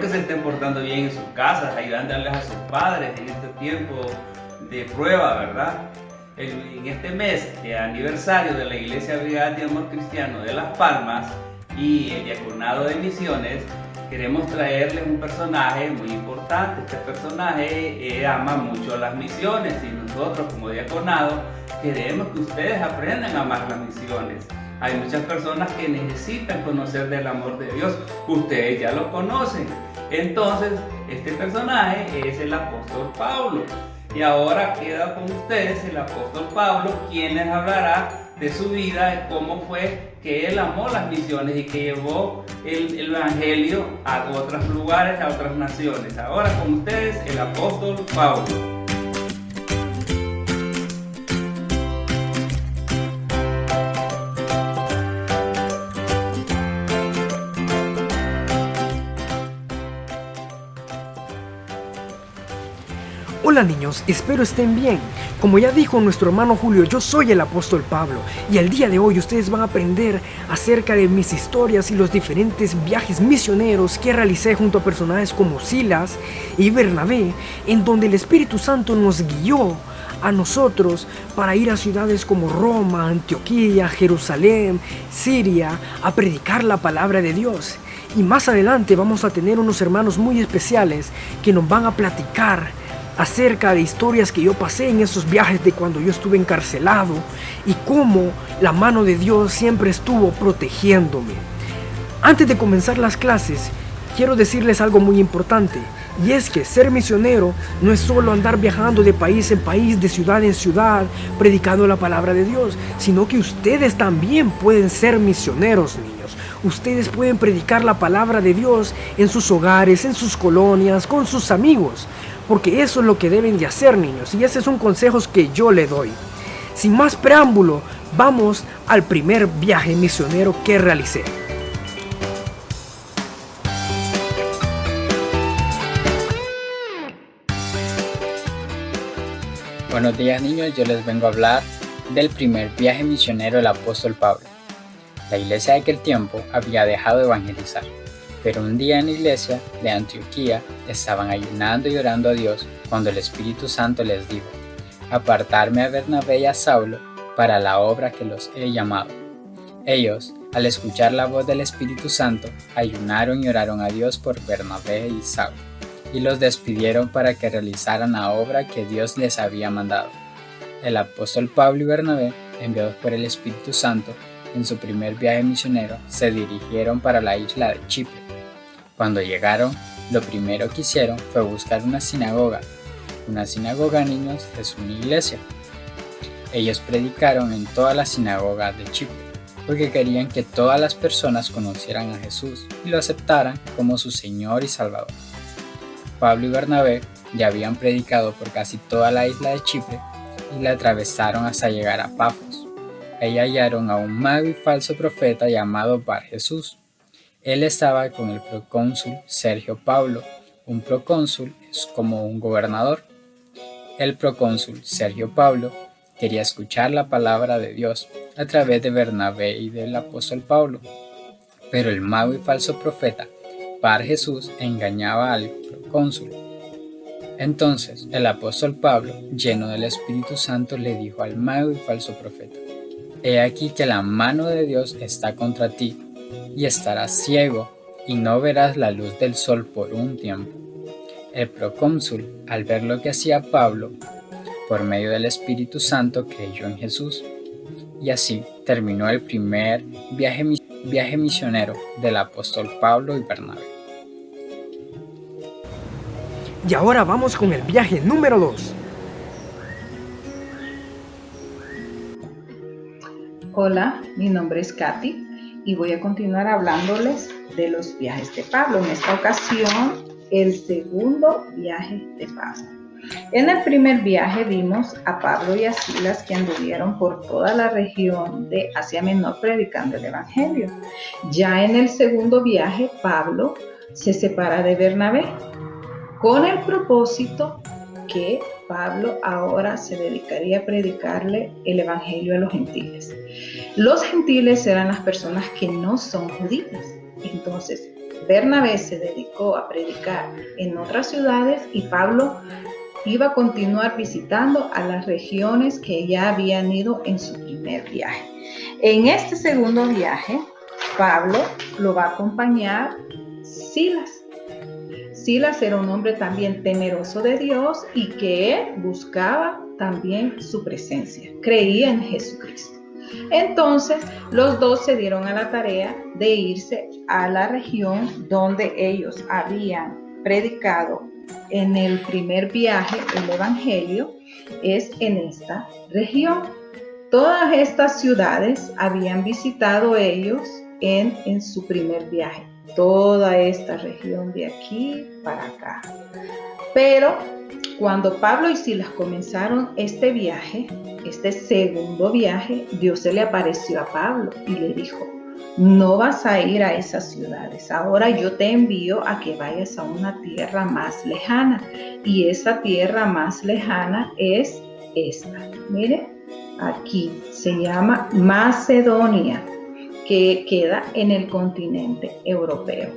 que se estén portando bien en sus casas, ayudándoles a sus padres en este tiempo de prueba, ¿verdad? En este mes de aniversario de la Iglesia Brigada de Amor Cristiano de Las Palmas y el Diaconado de Misiones, queremos traerles un personaje muy importante. Este personaje ama mucho las misiones y nosotros como diaconado queremos que ustedes aprendan a amar las misiones. Hay muchas personas que necesitan conocer del amor de Dios. Ustedes ya lo conocen. Entonces, este personaje es el apóstol Pablo. Y ahora queda con ustedes el apóstol Pablo, quien les hablará de su vida, de cómo fue que él amó las misiones y que llevó el evangelio a otros lugares, a otras naciones. Ahora con ustedes el apóstol Pablo. Hola niños, espero estén bien. Como ya dijo nuestro hermano Julio, yo soy el apóstol Pablo y el día de hoy ustedes van a aprender acerca de mis historias y los diferentes viajes misioneros que realicé junto a personajes como Silas y Bernabé, en donde el Espíritu Santo nos guió a nosotros para ir a ciudades como Roma, Antioquía, Jerusalén, Siria, a predicar la palabra de Dios. Y más adelante vamos a tener unos hermanos muy especiales que nos van a platicar acerca de historias que yo pasé en esos viajes de cuando yo estuve encarcelado y cómo la mano de Dios siempre estuvo protegiéndome. Antes de comenzar las clases, quiero decirles algo muy importante, y es que ser misionero no es solo andar viajando de país en país, de ciudad en ciudad, predicando la palabra de Dios, sino que ustedes también pueden ser misioneros, niños. Ustedes pueden predicar la palabra de Dios en sus hogares, en sus colonias, con sus amigos. Porque eso es lo que deben de hacer, niños, y ese es un consejo que yo le doy. Sin más preámbulo, vamos al primer viaje misionero que realicé. Buenos días niños, yo les vengo a hablar del primer viaje misionero del apóstol Pablo. La iglesia de aquel tiempo había dejado de evangelizar. Pero un día en la iglesia de Antioquía estaban ayunando y orando a Dios cuando el Espíritu Santo les dijo: apartarme a Bernabé y a Saulo para la obra que los he llamado. Ellos, al escuchar la voz del Espíritu Santo, ayunaron y oraron a Dios por Bernabé y Saulo, y los despidieron para que realizaran la obra que Dios les había mandado. El apóstol Pablo y Bernabé, enviados por el Espíritu Santo, en su primer viaje misionero, se dirigieron para la isla de Chipre. Cuando llegaron, lo primero que hicieron fue buscar una sinagoga. Una sinagoga, niños, es una iglesia. Ellos predicaron en todas las sinagogas de Chipre, porque querían que todas las personas conocieran a Jesús y lo aceptaran como su Señor y Salvador. Pablo y Bernabé ya habían predicado por casi toda la isla de Chipre y la atravesaron hasta llegar a Pafos. Ahí hallaron a un mago y falso profeta llamado Bar Jesús. Él estaba con el procónsul Sergio Paulo. Un procónsul es como un gobernador. El procónsul Sergio Paulo quería escuchar la palabra de Dios a través de Bernabé y del apóstol Pablo. Pero el mago y falso profeta Bar Jesús engañaba al procónsul. Entonces el apóstol Pablo, lleno del Espíritu Santo, le dijo al mago y falso profeta: he aquí que la mano de Dios está contra ti, y estarás ciego, y no verás la luz del sol por un tiempo. El procónsul, al ver lo que hacía Pablo, por medio del Espíritu Santo, creyó en Jesús. Y así terminó el primer viaje misionero del apóstol Pablo y Bernabé. Y ahora vamos con el viaje número 2. Hola, mi nombre es Katy y voy a continuar hablándoles de los viajes de Pablo. En esta ocasión, el segundo viaje de Pablo. En el primer viaje vimos a Pablo y a Silas que anduvieron por toda la región de Asia Menor predicando el Evangelio. Ya en el segundo viaje, Pablo se separa de Bernabé con el propósito que Pablo ahora se dedicaría a predicarle el Evangelio a los gentiles. Los gentiles eran las personas que no son judías. Entonces, Bernabé se dedicó a predicar en otras ciudades y Pablo iba a continuar visitando a las regiones que ya habían ido en su primer viaje. En este segundo viaje, Pablo lo va a acompañar Silas. Silas era un hombre también temeroso de Dios y que buscaba también su presencia. Creía en Jesucristo. Entonces, los dos se dieron a la tarea de irse a la región donde ellos habían predicado en el primer viaje el Evangelio, es en esta región. Todas estas ciudades habían visitado ellos en su primer viaje. Toda esta región de aquí para acá. Pero cuando Pablo y Silas comenzaron este viaje, este segundo viaje, Dios se le apareció a Pablo y le dijo: no vas a ir a esas ciudades. Ahora yo te envío a que vayas a una tierra más lejana. Y esa tierra más lejana es esta. Mire, aquí se llama Macedonia, que queda en el continente europeo.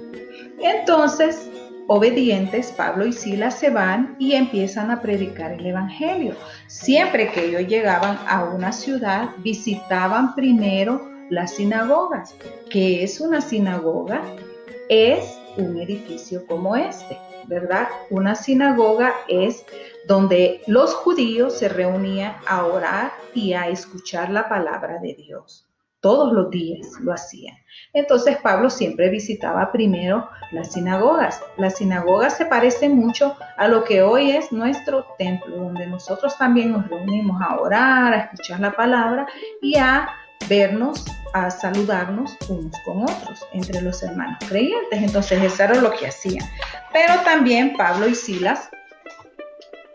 Entonces, obedientes, Pablo y Silas se van y empiezan a predicar el Evangelio. Siempre que ellos llegaban a una ciudad, visitaban primero las sinagogas. ¿Qué es una sinagoga? Es un edificio como este, ¿verdad? Una sinagoga es donde los judíos se reunían a orar y a escuchar la palabra de Dios. Todos los días lo hacían. Entonces Pablo siempre visitaba primero las sinagogas. Las sinagogas se parecen mucho a lo que hoy es nuestro templo, donde nosotros también nos reunimos a orar, a escuchar la palabra y a vernos, a saludarnos unos con otros, entre los hermanos creyentes. Entonces eso era lo que hacían. Pero también Pablo y Silas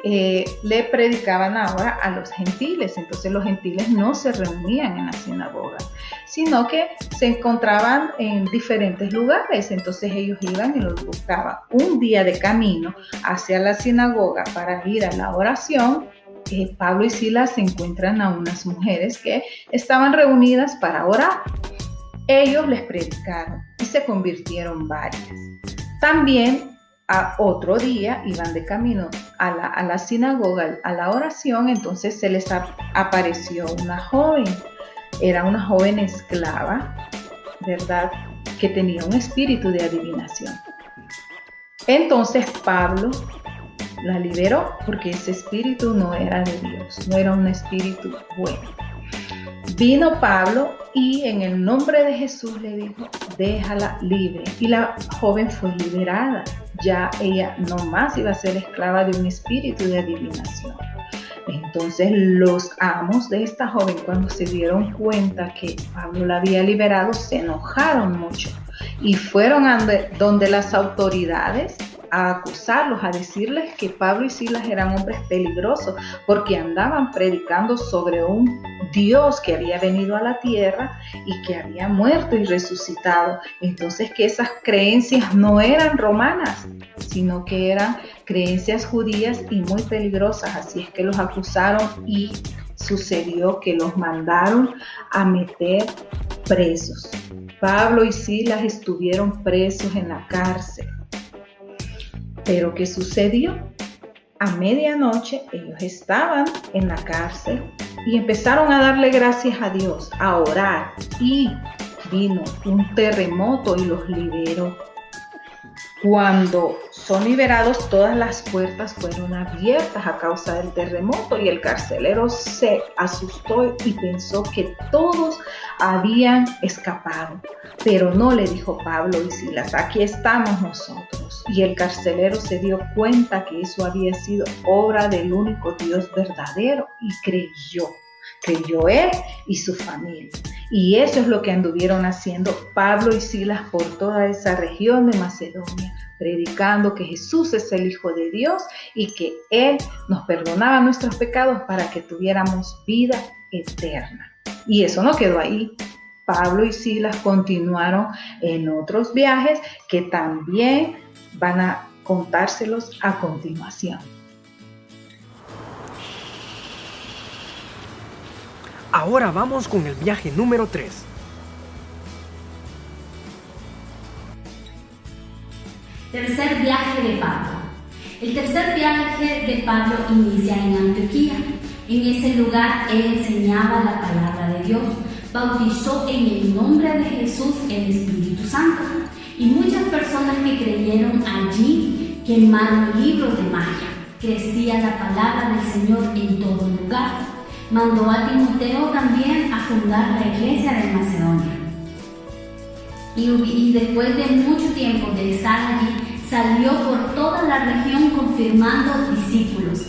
le predicaban ahora a los gentiles. Entonces los gentiles no se reunían en la sinagoga, sino que se encontraban en diferentes lugares. Entonces ellos iban y los buscaban. Un día de camino hacia la sinagoga para ir a la oración, Pablo y Silas se encuentran a unas mujeres que estaban reunidas para orar. Ellos les predicaron y se convirtieron varias. También a otro día iban de camino a la sinagoga, a la oración. Entonces se les apareció una joven. Era una joven esclava, ¿verdad?, que tenía un espíritu de adivinación. Entonces Pablo la liberó porque ese espíritu no era de Dios, no era un espíritu bueno. Vino Pablo y en el nombre de Jesús le dijo: déjala libre. Y la joven fue liberada. Ya ella no más iba a ser esclava de un espíritu de adivinación. Entonces los amos de esta joven, cuando se dieron cuenta que Pablo la había liberado, se enojaron mucho y fueron donde las autoridades a acusarlos, a decirles que Pablo y Silas eran hombres peligrosos porque andaban predicando sobre un Dios que había venido a la tierra y que había muerto y resucitado. Entonces que esas creencias no eran romanas, sino que eran creencias judías y muy peligrosas. Así es que los acusaron y sucedió que los mandaron a meter presos. Pablo y Silas estuvieron presos en la cárcel. Pero ¿qué sucedió? A medianoche ellos estaban en la cárcel y empezaron a darle gracias a Dios, a orar, y vino un terremoto y los liberó. Cuando son liberados, todas las puertas fueron abiertas a causa del terremoto y el carcelero se asustó y pensó que todos habían escapado. Pero no, le dijo Pablo y Silas: aquí estamos nosotros. Y el carcelero se dio cuenta que eso había sido obra del único Dios verdadero y creyó él y su familia. Y eso es lo que anduvieron haciendo Pablo y Silas por toda esa región de Macedonia, predicando que Jesús es el Hijo de Dios y que Él nos perdonaba nuestros pecados para que tuviéramos vida eterna. Y eso no quedó ahí. Pablo y Silas continuaron en otros viajes que también van a contárselos a continuación. Ahora vamos con el viaje número 3. Tercer viaje de Pablo. El tercer viaje de Pablo inicia en Antioquía. En ese lugar él enseñaba la palabra de Dios, bautizó en el nombre de Jesús el Espíritu Santo, y muchas personas que creyeron allí quemaron libros de magia. Crecía la palabra del Señor en todo lugar. Mandó a Timoteo también a fundar la iglesia de Macedonia. Y después de mucho tiempo de estar allí, salió por toda la región confirmando discípulos.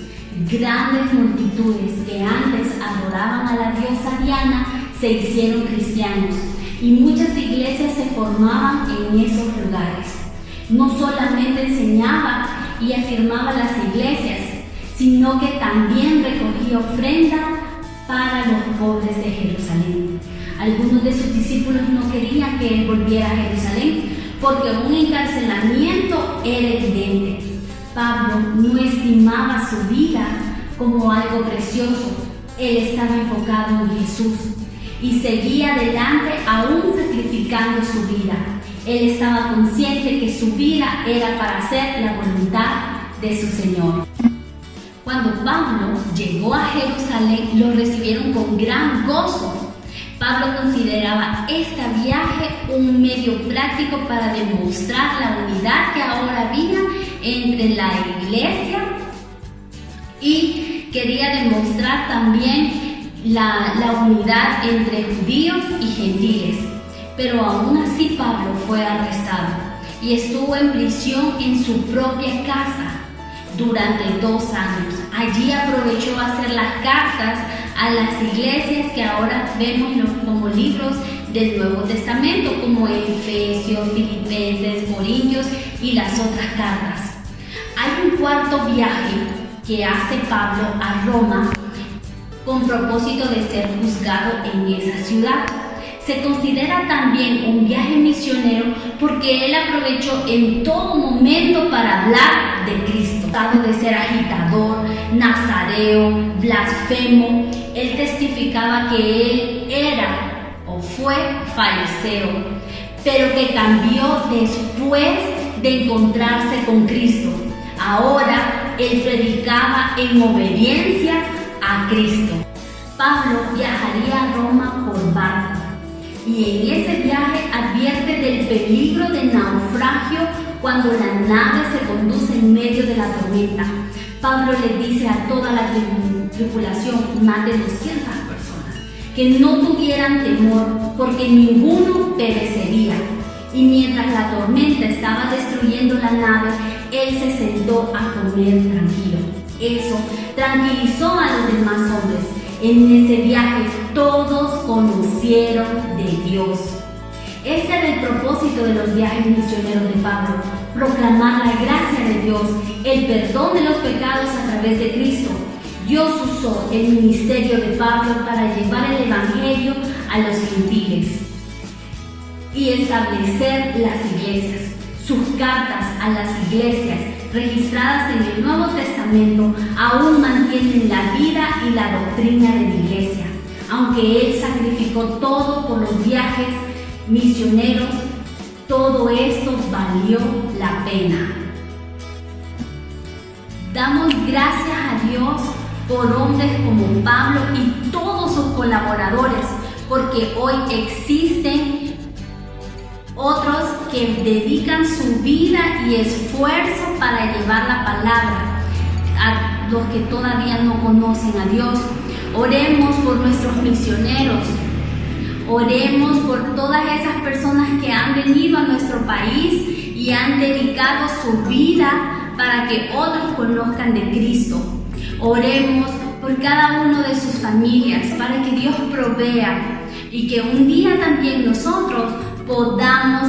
Grandes multitudes que antes adoraban a la diosa Diana se hicieron cristianos y muchas iglesias se formaban en esos lugares. No solamente enseñaba y afirmaba las iglesias, sino que también recogía ofrenda para los pobres de Jerusalén. Algunos de sus discípulos no querían que él volviera a Jerusalén porque un encarcelamiento era evidente. Pablo no estimaba su vida como algo precioso. Él estaba enfocado en Jesús y seguía adelante aún sacrificando su vida. Él estaba consciente que su vida era para hacer la voluntad de su Señor. Cuando Pablo llegó a Jerusalén, lo recibieron con gran gozo. Pablo consideraba este viaje un medio práctico para demostrar la unidad que ahora había entre la iglesia y quería demostrar también la unidad entre judíos y gentiles. Pero aún así Pablo fue arrestado y estuvo en prisión en su propia casa durante 2 años. Allí aprovechó a hacer las cartas a las iglesias que ahora vemos como libros del Nuevo Testamento, como Efesios, Filipenses, Corintios y las otras cartas. Hay un cuarto viaje que hace Pablo a Roma con propósito de ser juzgado en esa ciudad. Se considera también un viaje misionero porque él aprovechó en todo momento para hablar de Cristo. Tratado de ser agitador, nazareo, blasfemo, él testificaba que él era o fue fariseo, pero que cambió después de encontrarse con Cristo. Ahora él predicaba en obediencia a Cristo. Pablo viajaría a Roma por barco. Y en ese viaje advierte del peligro de naufragio cuando la nave se conduce en medio de la tormenta. Pablo le dice a toda la tripulación, más de 200 personas, que no tuvieran temor porque ninguno perecería. Y mientras la tormenta estaba destruyendo la nave, él se sentó a comer tranquilo. Eso tranquilizó a los demás hombres. En ese viaje todos conocieron de Dios. Ese era el propósito de los viajes misioneros de Pablo: proclamar la gracia de Dios, el perdón de los pecados a través de Cristo. Dios usó el ministerio de Pablo para llevar el evangelio a los gentiles y establecer las iglesias. Sus cartas a las iglesias registradas en el Nuevo Testamento aún mantienen la vida y la doctrina de la iglesia. Aunque él sacrificó todo por los viajes misioneros, todo esto valió la pena. Damos gracias a Dios por hombres como Pablo y todos sus colaboradores, porque hoy existen otros que dedican su vida y esfuerzo para llevar la palabra a los que todavía no conocen a Dios. Oremos por nuestros misioneros, oremos por todas esas personas que han venido a nuestro país y han dedicado su vida para que otros conozcan de Cristo. Oremos por cada uno de sus familias para que Dios provea y que un día también nosotros podamos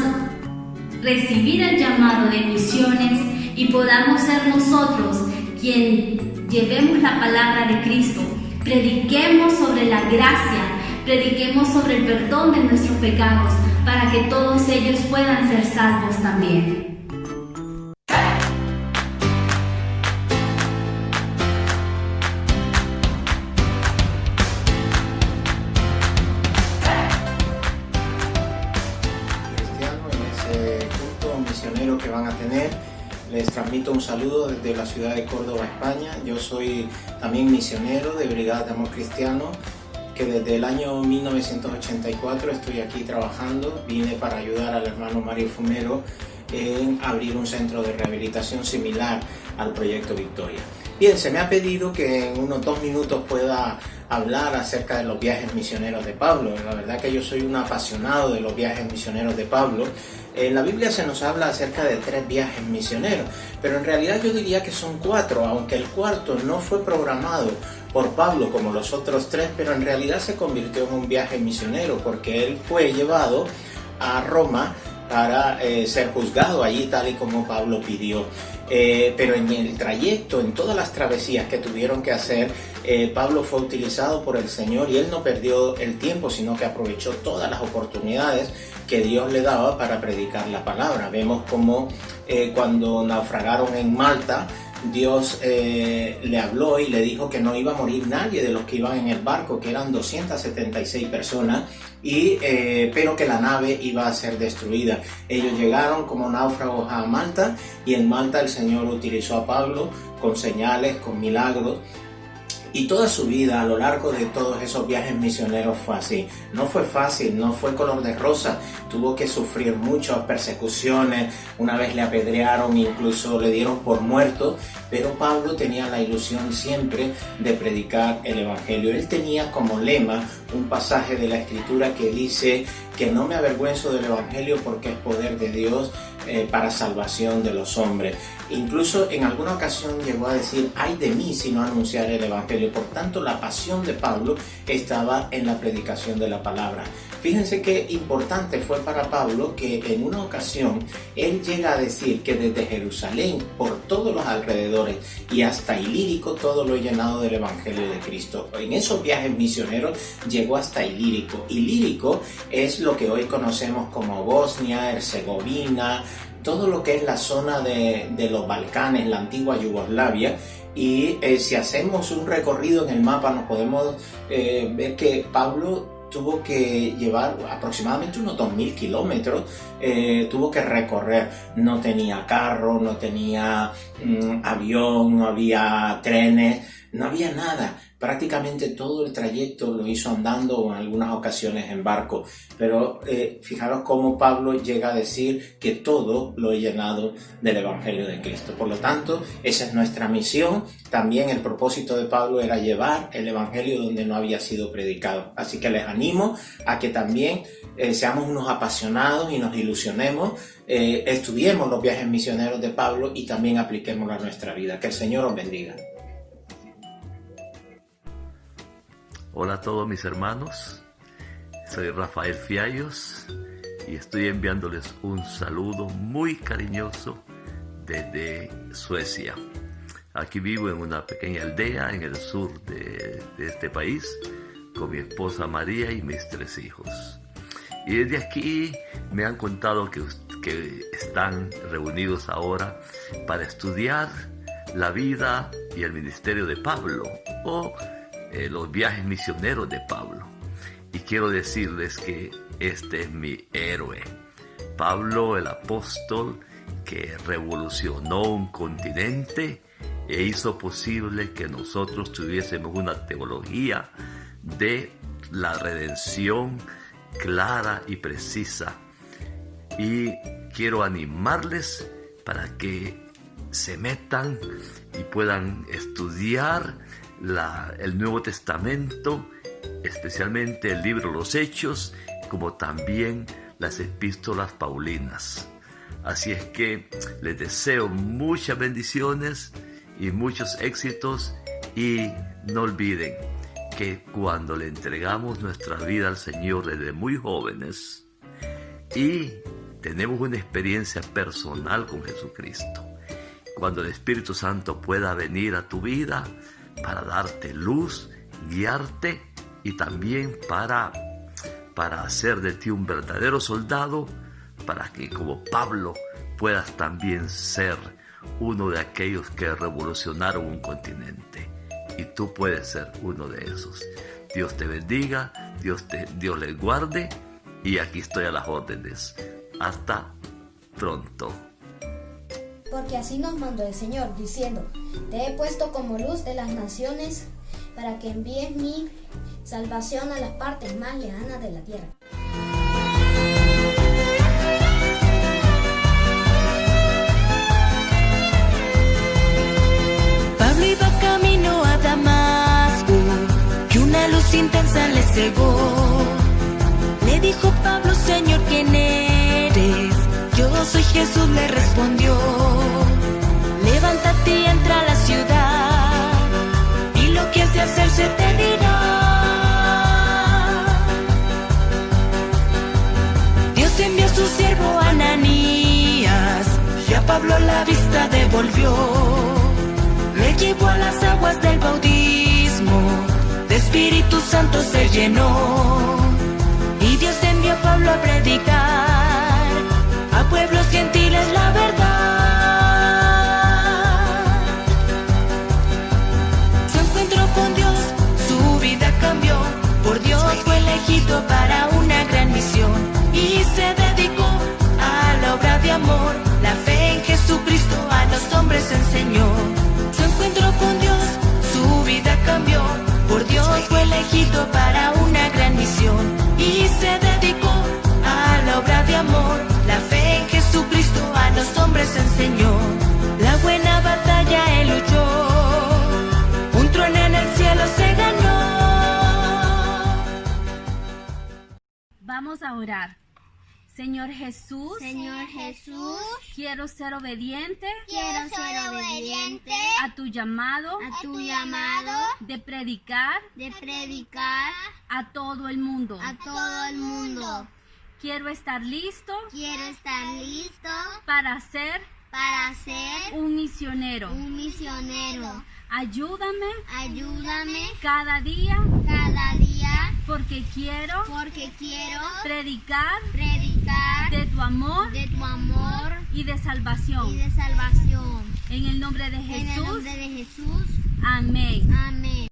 recibir el llamado de misiones y podamos ser nosotros quien llevemos la palabra de Cristo, prediquemos sobre la gracia, prediquemos sobre el perdón de nuestros pecados para que todos ellos puedan ser salvos también. Que van van a tener. Les transmito un saludo desde la ciudad de Córdoba, España. Yo soy también misionero de Brigada de Amor Cristiano, que desde el año 1984 estoy aquí trabajando. Vine para ayudar al hermano Mario Fumero en abrir un centro de rehabilitación similar al Proyecto Victoria. Bien, se me ha pedido que en unos 2 minutos pueda hablar acerca de los viajes misioneros de Pablo. La verdad que yo soy un apasionado de los viajes misioneros de Pablo. En la Biblia se nos habla acerca de 3 viajes misioneros, pero en realidad yo diría que son 4, aunque el cuarto no fue programado por Pablo como los otros 3, pero en realidad se convirtió en un viaje misionero porque él fue llevado a Roma para ser juzgado allí tal y como Pablo pidió. Pero en el trayecto, en todas las travesías que tuvieron que hacer, Pablo fue utilizado por el Señor y él no perdió el tiempo, sino que aprovechó todas las oportunidades que Dios le daba para predicar la palabra. Vemos como cuando naufragaron en Malta, Dios le habló y le dijo que no iba a morir nadie de los que iban en el barco, que eran 276 personas, pero que la nave iba a ser destruida. Ellos llegaron como náufragos a Malta y en Malta el Señor utilizó a Pablo con señales, con milagros. Y toda su vida, a lo largo de todos esos viajes misioneros, fue así. No fue fácil, no fue color de rosa. Tuvo que sufrir muchas persecuciones. Una vez le apedrearon, incluso le dieron por muerto. Pero Pablo tenía la ilusión siempre de predicar el Evangelio. Él tenía como lema un pasaje de la Escritura que dice que no me avergüenzo del Evangelio porque es poder de Dios para salvación de los hombres. Incluso en alguna ocasión llegó a decir: ay de mí si no anunciar el Evangelio. Por tanto, la pasión de Pablo estaba en la predicación de la palabra. Fíjense qué importante fue para Pablo que en una ocasión él llega a decir que desde Jerusalén, por todos los alrededores y hasta Ilírico, todo lo he llenado del Evangelio de Cristo. En esos viajes misioneros llegó hasta Ilírico. Ilírico es lo que hoy conocemos como Bosnia, Herzegovina, todo lo que es la zona de los Balcanes, la antigua Yugoslavia. Y si hacemos un recorrido en el mapa nos podemos ver que Pablo tuvo que llevar aproximadamente unos 2.000 kilómetros, tuvo que recorrer. No tenía carro, no tenía avión, no había trenes, no había nada. Prácticamente todo el trayecto lo hizo andando o en algunas ocasiones en barco. Pero fijaros cómo Pablo llega a decir que todo lo he llenado del Evangelio de Cristo. Por lo tanto, esa es nuestra misión. También el propósito de Pablo era llevar el Evangelio donde no había sido predicado. Así que les animo a que también seamos unos apasionados y nos ilusionemos, estudiemos los viajes misioneros de Pablo y también apliquémoslo a nuestra vida. Que el Señor os bendiga. Hola a todos mis hermanos, soy Rafael Fiallos y estoy enviándoles un saludo muy cariñoso desde Suecia. Aquí vivo en una pequeña aldea en el sur de este país con mi esposa María y mis 3 hijos. Y desde aquí me han contado que están reunidos ahora para estudiar la vida y el ministerio de Pablo o los viajes misioneros de Pablo. Y quiero decirles que este es mi héroe, Pablo el apóstol, que revolucionó un continente e hizo posible que nosotros tuviésemos una teología de la redención clara y precisa. Y quiero animarles para que se metan y puedan estudiar el Nuevo Testamento, especialmente el libro de los Hechos, como también las epístolas paulinas. Así es que les deseo muchas bendiciones y muchos éxitos, y no olviden que cuando le entregamos nuestra vida al Señor desde muy jóvenes y tenemos una experiencia personal con Jesucristo, cuando el Espíritu Santo pueda venir a tu vida para darte luz, guiarte y también para hacer de ti un verdadero soldado, para que como Pablo puedas también ser uno de aquellos que revolucionaron un continente. Y tú puedes ser uno de esos. Dios te bendiga, Dios les guarde, y aquí estoy a las órdenes. Hasta pronto. porque así nos mandó el Señor, diciendo: Te he puesto como luz de las naciones, para que envíes mi salvación a las partes más lejanas de la tierra. Pablo iba camino a Damasco, y una luz intensa le cegó. Le dijo Pablo: Señor, ¿quién eres? Yo soy Jesús, le respondió. Levántate y entra a la ciudad, y lo que has de hacer se te dirá. Dios envió a su siervo Ananías, y a Pablo la vista devolvió. Le llevó a las aguas del bautismo, de Espíritu Santo se llenó. Y Dios envió a Pablo a predicar a pueblos gentiles la verdad. Su encuentro con Dios, su vida cambió. Por Dios fue elegido para una gran misión, y se dedicó a la obra de amor. La fe en Jesucristo a los hombres enseñó. Su encuentro con Dios, su vida cambió. Por Dios fue elegido para una gran misión, y se dedicó a la obra de amor. La fe en Jesucristo a los hombres enseñó. La buena batalla él luchó, un trono en el cielo se ganó. Vamos a orar. Señor Jesús, quiero ser obediente a tu llamado, de predicar a todo el mundo. Quiero estar listo para ser un misionero. Ayúdame cada día porque quiero predicar de tu amor y de salvación. En el nombre de Jesús. Amén.